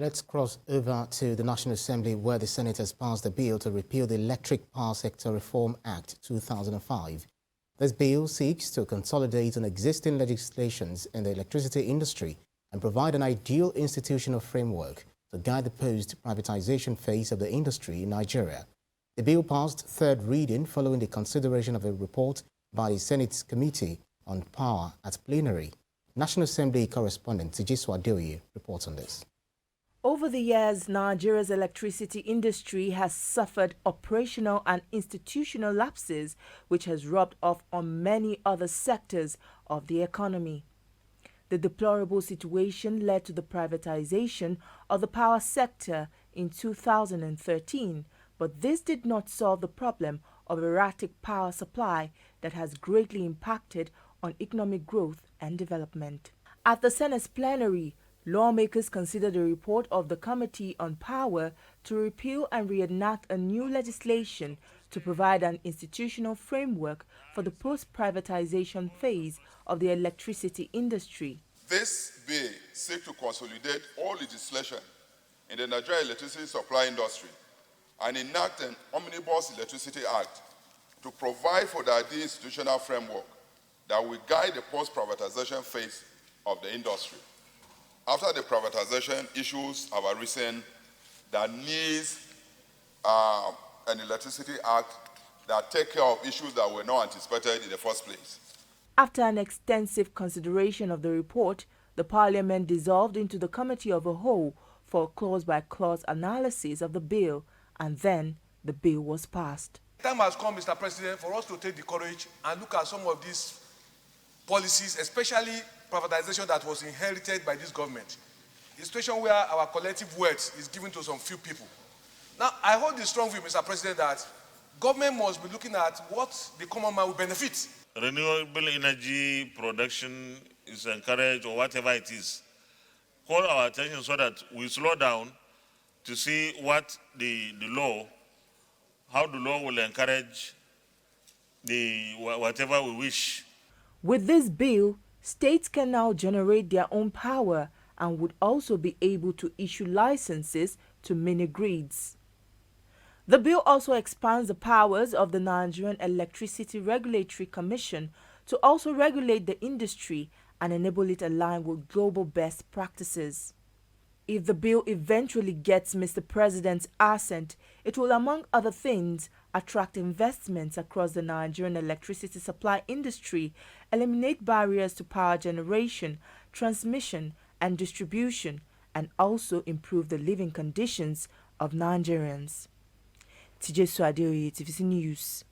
Let's cross over to the National Assembly, where the Senate has passed a bill to repeal the Electric Power Sector Reform Act 2005. This bill seeks to consolidate on existing legislations in the electricity industry and provide an ideal institutional framework to guide the post-privatization phase of the industry in Nigeria. The bill passed third reading following the consideration of a report by the Senate's Committee on Power at Plenary. National Assembly correspondent SUSWAN reports on this. Over the years, Nigeria's electricity industry has suffered operational and institutional lapses, which has rubbed off on many other sectors of the economy. The deplorable situation led to the privatization of the power sector in 2013, but this did not solve the problem of erratic power supply that has greatly impacted on economic growth and development. At the Senate's plenary, lawmakers considered a report of the Committee on Power to repeal and reenact a new legislation to provide an institutional framework for the post-privatization phase of the electricity industry. This bill seeks to consolidate all legislation in the Nigerian electricity supply industry and enact an Omnibus Electricity Act to provide for the ideal institutional framework that will guide the post-privatization phase of the industry. After the privatization, issues have arisen that needs an electricity act that take care of issues that were not anticipated in the first place. After an extensive consideration of the report, the Parliament dissolved into the Committee of a Whole for a clause-by-clause analysis of the bill, and then the bill was passed. The time has come, Mr. President, for us to take the courage and look at some of these policies, especially privatization that was inherited by this government. A situation where our collective wealth is given to some few people. Now, I hold the strong view, Mr. President, that government must be looking at what the common man will benefit. Renewable energy production is encouraged, or whatever it is. Call our attention so that we slow down to see what how the law will encourage whatever we wish. With this bill, states can now generate their own power and would also be able to issue licenses to mini grids. The bill also expands the powers of the Nigerian Electricity Regulatory Commission to also regulate the industry and enable it align with global best practices. If the bill eventually gets Mr. President's assent, it will, among other things, attract investments across the Nigerian electricity supply industry, eliminate barriers to power generation, transmission, and distribution, and also improve the living conditions of Nigerians. TJ Suadeoye, TVC News.